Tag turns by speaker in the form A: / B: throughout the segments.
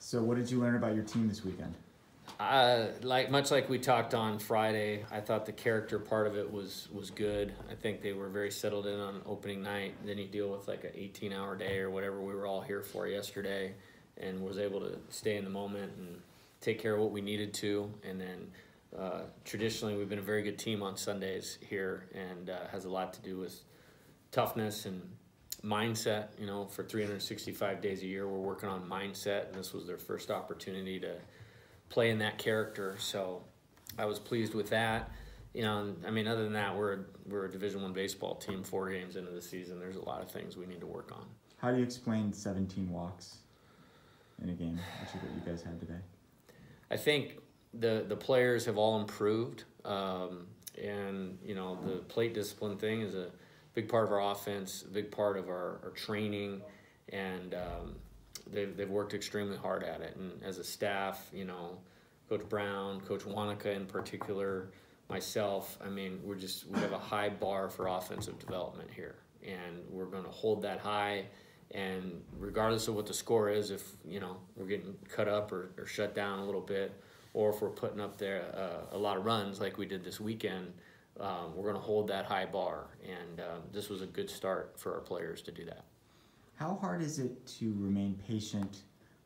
A: So what did you learn about your team this weekend?
B: Much like we talked on Friday, I thought the character part of it was good. I think they were very settled in on opening night. Then you deal with like an 18-hour day or whatever we were all here for yesterday, and was able to stay in the moment and take care of what we needed to. And then traditionally, we've been a very good team on Sundays here, and has a lot to do with toughness and mindset. You know, for 365 days a year, we're working on mindset, and this was their first opportunity to play in that character, so I was pleased with that. You know, I mean, other than that, we're a Division I baseball team. 4 games into the season, there's a lot of things we need to work on.
A: How do you explain 17 walks in a game, which is what you guys had today?
B: I think the players have all improved, and you know, the plate discipline thing is a big part of our offense, a big part of our training, and they've worked extremely hard at it. And as a staff, you know, Coach Brown, Coach Wanaka in particular, myself, I mean, we have a high bar for offensive development here, and we're going to hold that high. And regardless of what the score is, if, you know, we're getting cut up or shut down a little bit, or if we're putting up there a lot of runs like we did this weekend, we're going to hold that high bar. And this was a good start for our players to do that.
A: How hard is it to remain patient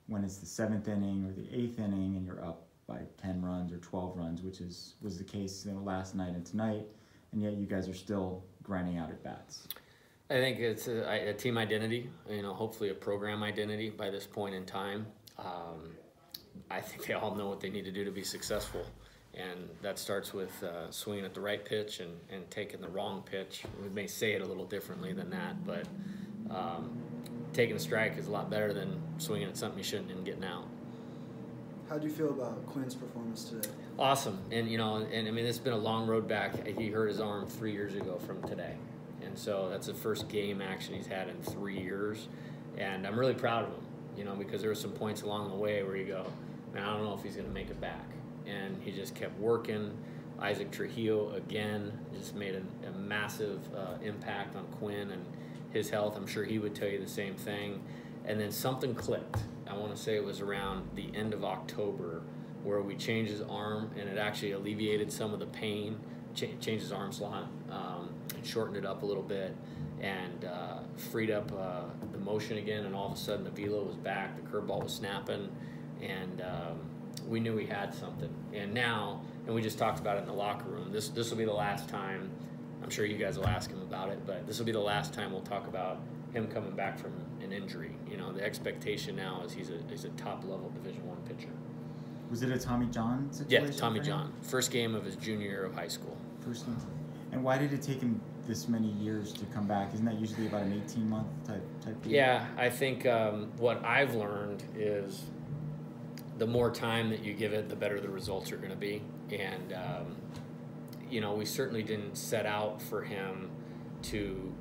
A: when it's the 7th inning or the 8th inning and you're up by 10 runs or 12 runs, which was the case last night and tonight, and yet you guys are still grinding out at bats?
B: I think it's a team identity, you know, hopefully a program identity by this point in time. I think they all know what they need to do to be successful, and that starts with swinging at the right pitch and taking the wrong pitch. We may say it a little differently than that, but taking a strike is a lot better than swinging at something you shouldn't and getting out.
C: How do you feel about Quinn's performance today?
B: Awesome. And, you know, and I mean, it's been a long road back. He hurt his arm 3 years ago from today. And so that's the first game action he's had in 3 years. And I'm really proud of him, you know, because there were some points along the way where you go, man, I don't know if he's going to make it back. And he just kept working. Isaac Trujillo, again, just made a massive impact on Quinn and his health. I'm sure he would tell you the same thing. And then something clicked. I want to say it was around the end of October where we changed his arm, and it actually alleviated some of the pain, changed his arm slot, and shortened it up a little bit, and freed up the motion again, and all of a sudden the velo was back, the curveball was snapping, and we knew he had something. And now, and we just talked about it in the locker room, this will be the last time. I'm sure you guys will ask him about it, but this will be the last time we'll talk about him coming back from an injury. You know, the expectation now is he's a top-level Division I pitcher.
A: Was it a Tommy John situation?
B: Yeah, Tommy John. First game of his junior year of high school.
A: First game. And why did it take him this many years to come back? Isn't that usually about an 18-month type deal?
B: Yeah, I think what I've learned is the more time that you give it, the better the results are going to be. And you know, we certainly didn't set out for him to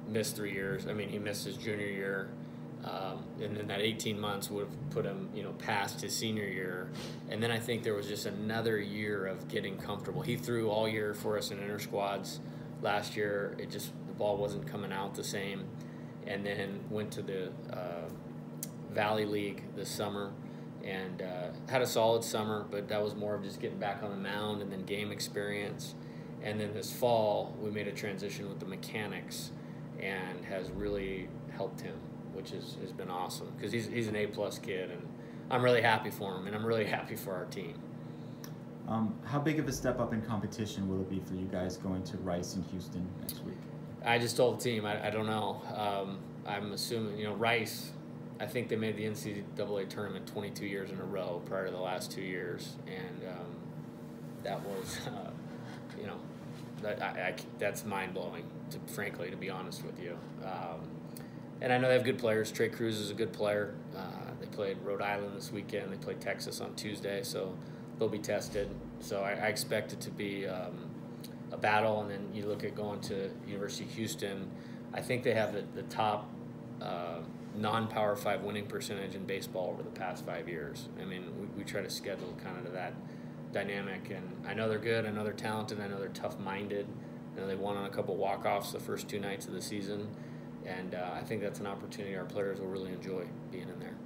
B: miss 3 years. I mean, he missed his junior year, and then that 18 months would have put him, you know, past his senior year. And then I think there was just another year of getting comfortable. He threw all year for us in inter squads last year. The ball wasn't coming out the same. And then went to the Valley League this summer, and had a solid summer, but that was more of just getting back on the mound and then game experience. And then this fall, we made a transition with the mechanics, and has really helped him, which has been awesome, because he's an A-plus kid, and I'm really happy for him, and I'm really happy for our team.
A: How big of a step up in competition will it be for you guys going to Rice in Houston next week?
B: I just told the team, I don't know. I'm assuming, you know, Rice, I think they made the NCAA tournament 22 years in a row prior to the last 2 years, and that was, you know, that's mind-blowing, frankly, to be honest with you. And I know they have good players. Trey Cruz is a good player. They played Rhode Island this weekend. They played Texas on Tuesday, so they'll be tested. So I expect it to be a battle. And then you look at going to University of Houston. I think they have the top non-Power 5 winning percentage in baseball over the past 5 years. I mean, we try to schedule kind of to that dynamic, and I know they're good, I know they're talented, I know they're tough-minded. You know, they won on a couple walk-offs the first 2 nights of the season, and I think that's an opportunity our players will really enjoy being in there.